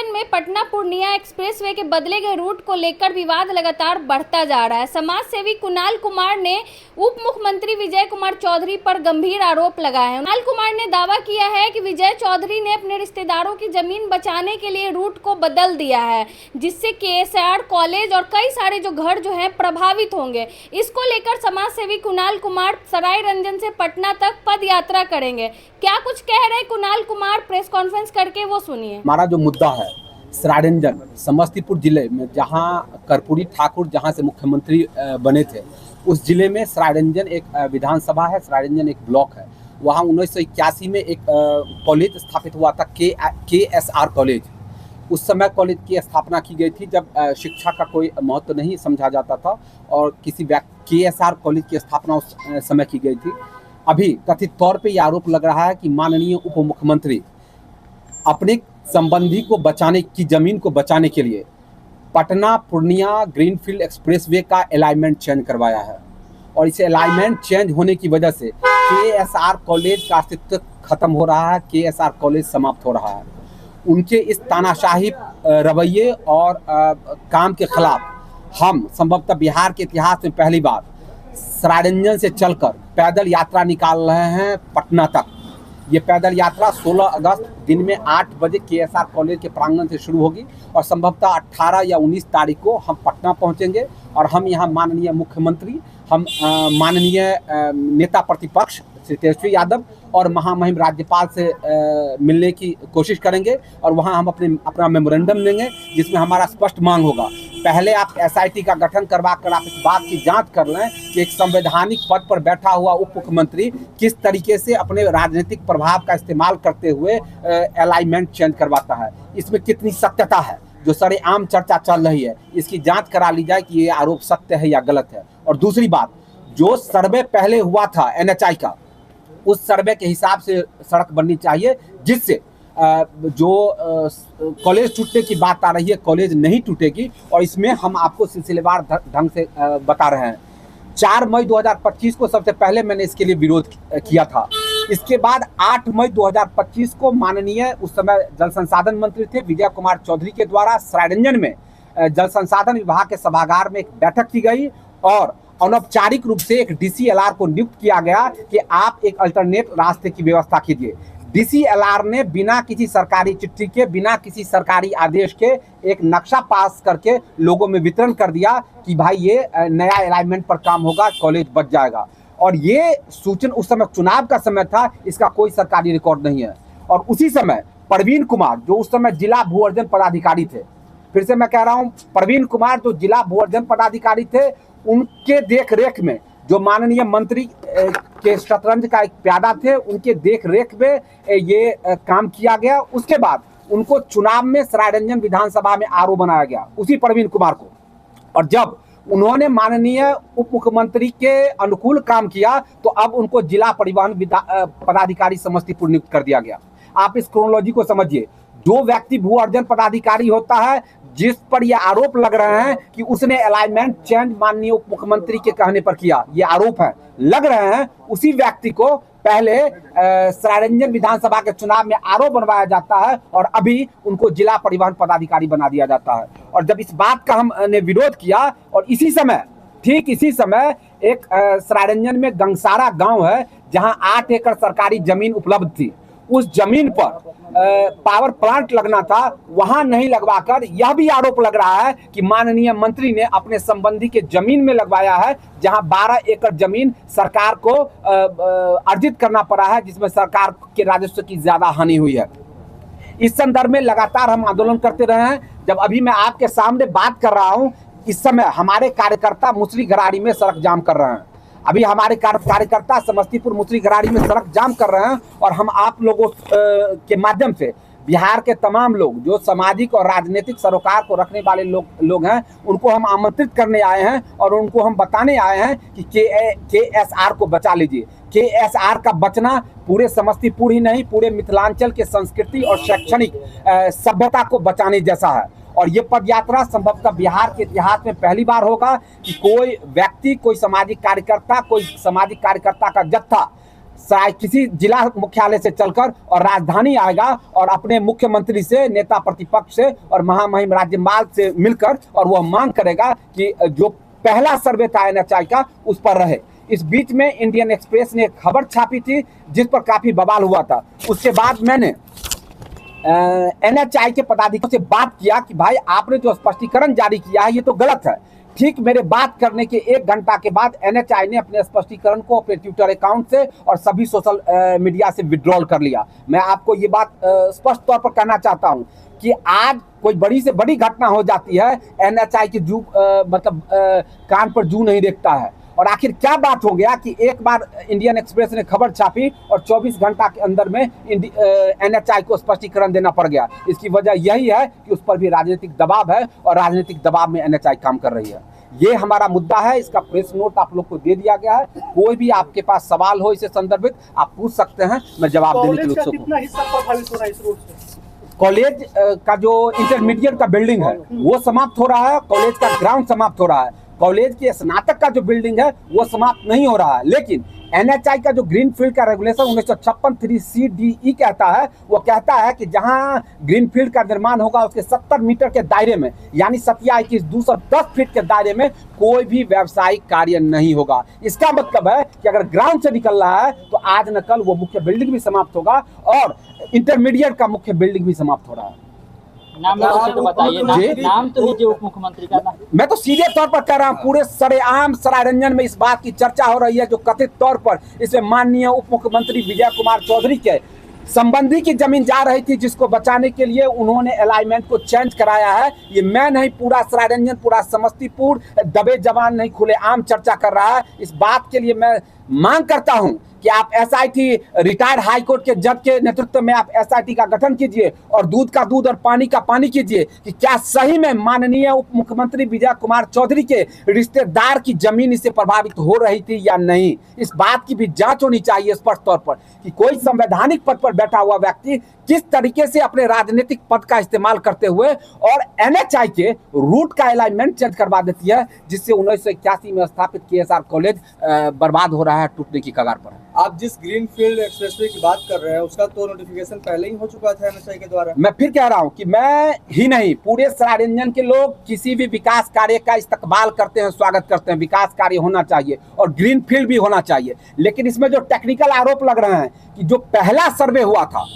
सरायरंजन में पटना पूर्णिया एक्सप्रेसवे के बदले गए रूट को लेकर विवाद लगातार बढ़ता जा रहा है। समाज सेवी कुणाल कुमार ने उप मुख्यमंत्री विजय कुमार चौधरी पर गंभीर आरोप लगाए हैं। कुणाल कुमार ने दावा किया है कि विजय चौधरी ने अपने रिश्तेदारों की जमीन बचाने के लिए रूट को बदल दिया है, जिससे केएसआर कॉलेज और कई सारे जो घर जो हैं प्रभावित होंगे। इसको लेकर समाज सेवी कुणाल कुमार सरायरंजन से पटना तक पद यात्रा करेंगे। क्या कुछ कह रहे कुणाल कुमार प्रेस कॉन्फ्रेंस करके, वो सुनिए। हमारा जो मुद्दा है सरायरंजन समस्तीपुर जिले में, जहां कर्पूरी ठाकुर जहां से मुख्यमंत्री बने थे, उस जिले में सरायरंजन एक विधानसभा है, सरायरंजन एक ब्लॉक है। वहां 1981 में एक कॉलेज स्थापित हुआ था, केएसआर कॉलेज। उस समय कॉलेज की स्थापना की गई थी जब शिक्षा का कोई महत्व नहीं समझा जाता था और किसी केएसआर कॉलेज की स्थापना उस समय की गई थी। अभी कथित तौर पे ये आरोप लग रहा है कि माननीय उप मुख्यमंत्री अपने संबंधी को बचाने की जमीन को बचाने के लिए पटना पूर्णिया ग्रीनफील्ड एक्सप्रेसवे का अलाइनमेंट चेंज करवाया है, और इसे अलाइनमेंट चेंज होने की वजह से केएसआर कॉलेज का अस्तित्व खत्म हो रहा है, केएसआर कॉलेज समाप्त हो रहा है। उनके इस तानाशाही रवैये और काम के खिलाफ हम संभवतः बिहार के इतिहास में पहली बार सरायरंजन से चलकर पैदल यात्रा निकाल रहे हैं पटना तक। ये पैदल यात्रा 16 अगस्त दिन में 8 बजे केएसआर कॉलेज के प्रांगण से शुरू होगी और संभवतः 18 या 19 तारीख को हम पटना पहुंचेंगे और हम यहाँ माननीय मुख्यमंत्री, हम माननीय नेता प्रतिपक्ष श्री तेजस्वी यादव और महामहिम राज्यपाल से मिलने की कोशिश करेंगे और वहाँ हम अपना मेमोरेंडम देंगे, जिसमें हमारा स्पष्ट मांग होगा। पहले आप एसआईटी का गठन करवा कर आप इस बात की जांच कर लें कि एक संवैधानिक पद पर बैठा हुआ उप मुख्यमंत्री किस तरीके से अपने राजनीतिक प्रभाव का इस्तेमाल करते हुए अलाइनमेंट चेंज करवाता है। इसमें कितनी सत्यता है, जो सरेआम चर्चा चल रही है, इसकी जांच करा ली जाए कि ये आरोप सत्य है या गलत है। और दूसरी बात, जो सर्वे पहले हुआ था एनएचआई का, उस सर्वे के हिसाब से सड़क बननी चाहिए, जिससे जो कॉलेज टूटने की बात आ रही है, कॉलेज नहीं टूटेगी। और इसमें हम आपको सिलसिलेवार ढंग से बता रहे हैं। 4 मई 2025 को सबसे पहले मैंने इसके लिए विरोध किया था। इसके बाद 8 मई 2025 को माननीय उस समय जल संसाधन मंत्री थे विजय कुमार चौधरी के द्वारा सरायरंजन में जल संसाधन विभाग के सभागार में एक बैठक की गई और अनौपचारिक रूप से एक डीसीएलआर को नियुक्त किया गया कि आप एक अल्टरनेट रास्ते की व्यवस्था कीजिए। डीसीएलआर ने बिना किसी सरकारी चिट्ठी के, बिना किसी सरकारी आदेश के एक नक्शा पास करके लोगों में वितरण कर दिया कि भाई ये नया अलाइनमेंट पर काम होगा, कॉलेज बच जाएगा। और ये सूचना उस समय चुनाव का समय था, इसका कोई सरकारी रिकॉर्ड नहीं है। और उसी समय प्रवीण कुमार, जो उस समय जिला भू अर्जन पदाधिकारी थे, फिर से मैं कह रहा हूँ, प्रवीण कुमार जो जिला भू अर्जन पदाधिकारी थे, उनके देख रेख में जो माननीय मंत्री के शतरंज का एक प्यादा थे, उनके देख रेख में ये काम किया गया। उसके बाद उनको चुनाव में सरायरंजन विधानसभा में आरओ बनाया गया, उसी प्रवीण कुमार को। और जब उन्होंने माननीय उप मुख्यमंत्री के अनुकूल काम किया तो अब उनको जिला परिवहन पदाधिकारी समस्तीपुर नियुक्त कर दिया गया। आप इस क्रोनोलॉजी को समझिए। जो व्यक्ति भू अर्जन पदाधिकारी होता है, जिस पर यह आरोप लग रहे हैं कि उसने अलाइनमेंट चेंज माननीय उप मुख्यमंत्री के कहने पर किया, ये आरोप है, लग रहे हैं, उसी व्यक्ति को पहले सरायरंजन विधानसभा के चुनाव में आरोप बनवाया जाता है और अभी उनको जिला परिवहन पदाधिकारी बना दिया जाता है। और जब इस बात का हमने विरोध किया और इसी समय, ठीक इसी समय एक सरायरंजन में गंगसारा गांव है जहां 8 एकड़ सरकारी जमीन उपलब्ध थी। उस जमीन पर पावर प्लांट लगना था, वहां नहीं लगवाकर यह भी आरोप लग रहा है कि माननीय मंत्री ने अपने संबंधी के जमीन में लगवाया है, जहां 12 एकड़ जमीन सरकार को अर्जित करना पड़ा है, जिसमें सरकार के राजस्व की ज्यादा हानि हुई है। इस संदर्भ में लगातार हम आंदोलन करते रहे हैं। जब अभी मैं आपके सामने बात कर रहा हूं, इस समय हमारे कार्यकर्ता मुसरी घराड़ी में सड़क जाम कर रहे हैं। अभी हमारे कार्यकर्ता समस्तीपुर मुसरी घराड़ी में सड़क जाम कर रहे हैं और हम आप लोगों के माध्यम से बिहार के तमाम लोग जो सामाजिक और राजनीतिक सरोकार को रखने वाले लोग हैं, उनको हम आमंत्रित करने आए हैं और उनको हम बताने आए हैं कि केएसआर को बचा लीजिए। केएसआर का बचना पूरे समस्तीपुर ही नहीं, पूरे मिथिलांचल के संस्कृति और शैक्षणिक सभ्यता को बचाने जैसा है। और ये पद यात्रा संभवतः बिहार के इतिहास में पहली बार होगा कि कोई व्यक्ति, कोई सामाजिक कार्यकर्ता का जत्था किसी जिला मुख्यालय से चलकर और राजधानी आएगा और अपने मुख्यमंत्री से, नेता प्रतिपक्ष से और महामहिम राज्यपाल से मिलकर और वह मांग करेगा कि जो पहला सर्वे था NHI का उस पर रहे। इस बीच में इंडियन एक्सप्रेस ने एक खबर छापी थी जिस पर काफी बवाल हुआ था। उसके बाद मैंने NHI के पदाधिकारियों से बात किया कि भाई आपने जो स्पष्टीकरण जारी किया है ये तो गलत है। ठीक मेरे बात करने के 1 घंटा के बाद NHI ने अपने स्पष्टीकरण को अपने ट्विटर अकाउंट से और सभी सोशल मीडिया से विड्रॉल कर लिया। मैं आपको ये बात स्पष्ट तौर पर कहना चाहता हूँ कि आज कोई बड़ी से बड़ी घटना हो जाती है, NHI की कान पर जू नहीं देखता है। और आखिर क्या बात हो गया कि एक बार इंडियन एक्सप्रेस ने खबर छापी और 24 घंटा के अंदर में NHI को स्पष्टीकरण देना पड़ गया। इसकी वजह यही है कि उस पर भी राजनीतिक दबाव है और राजनीतिक दबाव में NHI काम कर रही है। ये हमारा मुद्दा है। इसका प्रेस नोट आप लोग को दे दिया गया है। कोई भी आपके पास सवाल हो इसे संदर्भित आप पूछ सकते हैं, मैं जवाब देने के लिए उत्सुक हूँ। कॉलेज का जो इंटरमीडिएट का बिल्डिंग है वो समाप्त हो रहा है, कॉलेज का ग्राउंड समाप्त हो रहा है, कॉलेज के स्नातक का जो बिल्डिंग है वो समाप्त नहीं हो रहा है। लेकिन NHI का जो ग्रीन फील्ड का रेगुलेशन 1956 3CDE कहता है, वो कहता है कि जहां ग्रीन फील्ड का निर्माण होगा उसके 70 मीटर के दायरे में, यानी 210 फीट के दायरे में कोई भी व्यावसायिक कार्य नहीं होगा। इसका मतलब है कि अगर ग्राउंड से निकल रहा है तो आज न कल वो मुख्य बिल्डिंग भी समाप्त होगा और इंटरमीडिएट का मुख्य बिल्डिंग भी समाप्त हो रहा है। नाम तो बताइए, नाम तो लीजिए उप मुख्यमंत्री का। मैं तो सीधे तौर पर कह रहा हूँ, पूरे सरेआम सरायरंजन में इस बात की चर्चा हो रही है जो कथित तौर पर इसमें माननीय उप मुख्यमंत्री विजय कुमार चौधरी के संबंधी की जमीन जा रही थी, जिसको बचाने के लिए उन्होंने अलाइनमेंट को चेंज कराया है। ये मैं नहीं, पूरा सरायरंजन, पूरा समस्तीपुर दबे जवान नहीं खुले आम चर्चा कर रहा है। इस बात के लिए मैं मांग करता हूं कि आप SIT, रिटायर्ड हाई कोर्ट के जज के नेतृत्व में आप SIT का गठन कीजिए और दूध का दूध और पानी का पानी कीजिए कि क्या सही में माननीय उप मुख्यमंत्री विजय कुमार चौधरी के रिश्तेदार की जमीन इससे प्रभावित हो रही थी या नहीं। इस बात की भी जांच होनी चाहिए स्पष्ट तौर पर कि कोई संवैधानिक पद पर बैठा हुआ व्यक्ति किस तरीके से अपने राजनीतिक पद का इस्तेमाल करते हुए और NHI के रूट का अलाइनमेंट चेंज करवा देती है, जिससे 1981 में स्थापित KSR कॉलेज बर्बाद हो रहा है, टूटने की कगार पर है। आप जिस ग्रीनफील्ड एक्सप्रेसवे की बात कर रहे हैं उसका तो नोटिफिकेशन पहले ही हो चुका था NHI के द्वारा। मैं फिर कह रहा हूं कि मैं ही नहीं, पूरे सरायरंजन के लोग किसी भी विकास कार्य का इस्तकबाल करते हैं, स्वागत करते हैं। विकास कार्य होना चाहिए और ग्रीन फील्ड भी होना चाहिए, लेकिन इसमें जो टेक्निकल आरोप लग रहे हैं कि जो पहला सर्वे हुआ था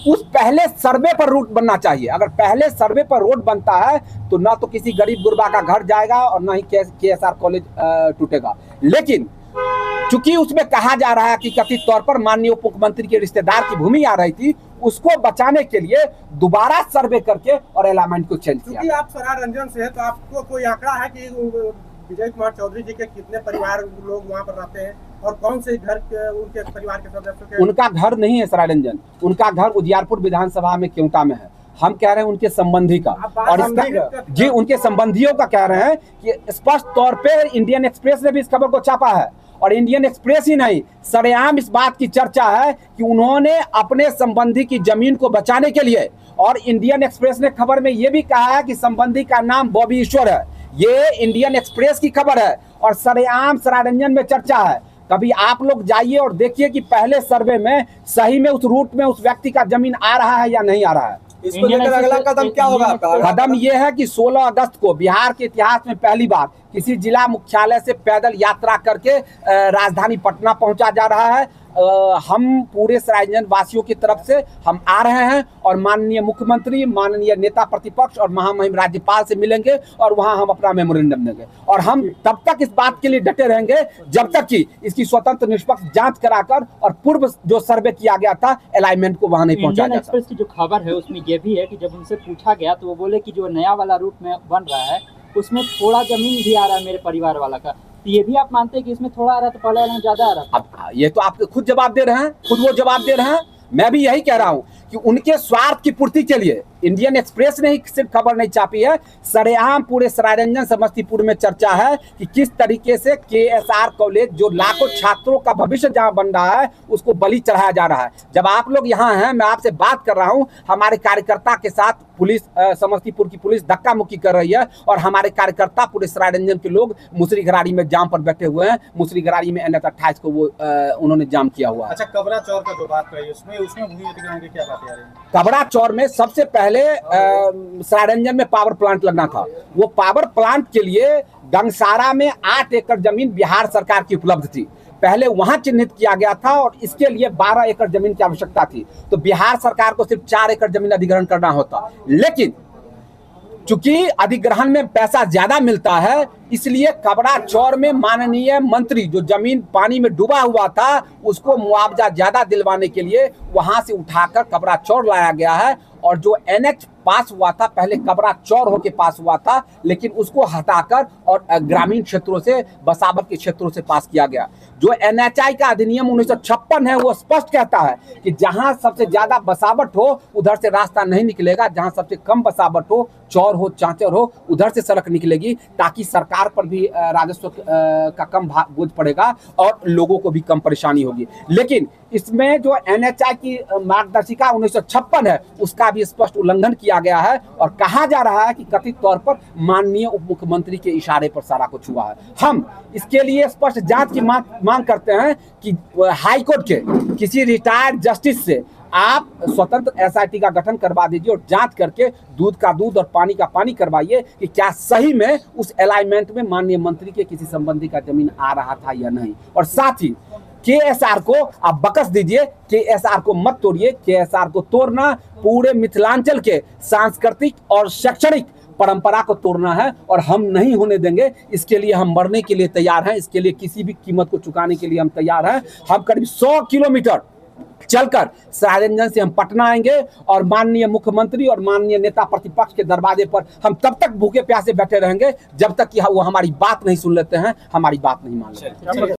उस पहले सर्वे पर रूट बनना चाहिए। अगर पहले सर्वे पर रोड बनता है तो ना तो किसी गरीब गुरबा का घर जाएगा और ना ही KSR कॉलेज टूटेगा। लेकिन चूंकि उसमें कहा जा रहा है कि कथित तौर पर माननीय उप मुख्यमंत्री के रिश्तेदार की भूमि आ रही थी, उसको बचाने के लिए दोबारा सर्वे करके और अलाइनमेंट को चेंज किया। क्योंकि आप सरायरंजन से है तो आपको कोई आंकड़ा है कि विजय कुमार चौधरी जी के कितने परिवार लोग वहाँ पर रहते हैं और कौन से घर के उनके परिवार के सदस्यों के? उनका घर नहीं है सरायरंजन, उनका घर उजियारपुर विधानसभा में क्योंटा में है। हम कह रहे हैं उनके संबंधी का, और इसका जी उनके संबंधियों का कह रहे हैं कि स्पष्ट तौर पे इंडियन एक्सप्रेस ने भी इस खबर को छापा है। और इंडियन एक्सप्रेस ही नहीं, सरेआम इस बात की चर्चा है कि उन्होंने अपने संबंधी की जमीन को बचाने के लिए, और इंडियन एक्सप्रेस ने खबर में यह भी कहा है कि संबंधी का नाम बॉबी ईश्वर है। ये इंडियन एक्सप्रेस की खबर है और सरेआम सरायरंजन में चर्चा है। कभी आप लोग जाइए और देखिए कि पहले सर्वे में सही में उस रूट में उस व्यक्ति का जमीन आ रहा है या नहीं आ रहा है। इसको लेकर अगला कदम क्या होगा आपका? कदम यह है कि 16 अगस्त को बिहार के इतिहास में पहली बार किसी जिला मुख्यालय से पैदल यात्रा करके राजधानी पटना पहुंचा जा रहा है। हम पूरे सरायरंजन वासियों की तरफ से हम आ रहे हैं और माननीय मुख्यमंत्री, माननीय नेता प्रतिपक्ष और महामहिम राज्यपाल से मिलेंगे और वहां हम अपना मेमोरेंडम देंगे। और हम तब तक इस बात के लिए डटे रहेंगे जब तक कि इसकी स्वतंत्र निष्पक्ष जांच कराकर और पूर्व जो सर्वे किया गया था अलाइनमेंट को वहां नहीं पहुंचा जाता। एक्सप्रेस की जो खबर है उसमें यह भी है कि जब उनसे पूछा गया तो वो बोले कि जो नया वाला रूट में बन रहा है उसमें थोड़ा जमीन भी आ रहा है मेरे परिवार वाला का। तो ये भी आप मानते हैं कि इसमें थोड़ा आ रहा है तो पहले वाले में ज्यादा आ रहा था? अब ये तो आप खुद जवाब दे रहे हैं, खुद वो जवाब दे रहे हैं। मैं भी यही कह रहा हूं कि उनके स्वार्थ की पूर्ति के लिए इंडियन एक्सप्रेस ने ही सिर्फ खबर नहीं छापी है, सरेआम पूरे सरायरंजन समस्तीपुर में चर्चा है कि किस तरीके से KSR कॉलेज जो लाखों छात्रों का भविष्य जहां बन रहा है उसको बलि चढ़ाया जा रहा है। जब आप लोग यहाँ हैं, मैं आपसे बात कर रहा हूं, हमारे कार्यकर्ता के साथ पुलिस समस्तीपुर की पुलिस धक्का मुक्की कर रही है और हमारे कार्यकर्ता पूरे सरायरंजन के लोग मुसरीघरारी में जाम पर बैठे हुए हैं। मुसरीघरारी में NH-28 को वो उन्होंने जाम किया हुआ है। अच्छा, कबरा चौर का जो बात कही उसमें भूमि अधिग्रहण की क्या बात है? कबरा चौर में सबसे पहले सरायरंजन में पावर प्लांट लगना था। वो पावर प्लांट के लिए गंगसारा में 8 एकड़ जमीन बिहार सरकार की उपलब्ध थी। पहले वहां चिन्हित किया गया था और इसके लिए 12 एकड़ जमीन की आवश्यकता थी, तो बिहार सरकार को सिर्फ 4 एकड़ जमीन अधिग्रहण करना होता। लेकिन चूंकि अधिग्रहण में पैसा ज्यादा मिलता है, इसलिए कबरा चौर में माननीय मंत्री जो जमीन पानी में डूबा हुआ था उसको मुआवजा ज्यादा दिलवाने के लिए वहां से उठाकर कबरा चौर लाया गया है। और जो NH पास हुआ था पहले कबरा चौर होके पास हुआ था, लेकिन उसको हटाकर और ग्रामीण क्षेत्रों से बसावट के क्षेत्रों से पास किया गया। जो NHI का अधिनियम 1956 है वो स्पष्ट कहता है कि जहां सबसे ज्यादा बसावट हो उधर से रास्ता नहीं निकलेगा, जहां सबसे कम बसावट हो, चौर हो, चांचर हो, उधर से सड़क निकलेगी, ताकि सरकार पर भी राजस्व का कम बोझ पड़ेगा और लोगों को भी कम परेशानी होगी। लेकिन इसमें जो NHI की मार्गदर्शिका 1956 है उसका भी स्पष्ट उल्लंघन किया गया है और कहा जा रहा है कि कथित तौर पर माननीय उप मुख्यमंत्री के इशारे पर सारा कुछ हुआ है। हम इसके लिए स्पष्ट जांच की मांग करते हैं कि हाई कोर्ट के किसी रिटायर्ड जस्टिस से आप स्वतंत्र SIT का गठन करवा दीजिए और जांच करके दूध का दूध और पानी का पानी करवाइए कि क्या सही में उस अलाइनमेंट में माननीय मंत्री के किसी संबंधी का जमीन आ रहा था या नहीं। और साथ ही KSR को आप बकस दीजिए, KSR को मत तोड़िए। KSR को तोड़ना पूरे मिथिलांचल के सांस्कृतिक और शैक्षणिक परंपरा को तोड़ना है और हम नहीं होने देंगे। इसके लिए हम मरने के लिए तैयार हैं, इसके लिए किसी भी कीमत को चुकाने के लिए हम तैयार हैं। हम करीब 100 किलोमीटर चलकर सरायरंजन से हम पटना आएंगे और माननीय मुख्यमंत्री और माननीय नेता प्रतिपक्ष के दरवाजे पर हम तब तक भूखे प्यासे बैठे रहेंगे जब तक कि वो हमारी बात नहीं सुन लेते हैं, हमारी बात नहीं मान लेते।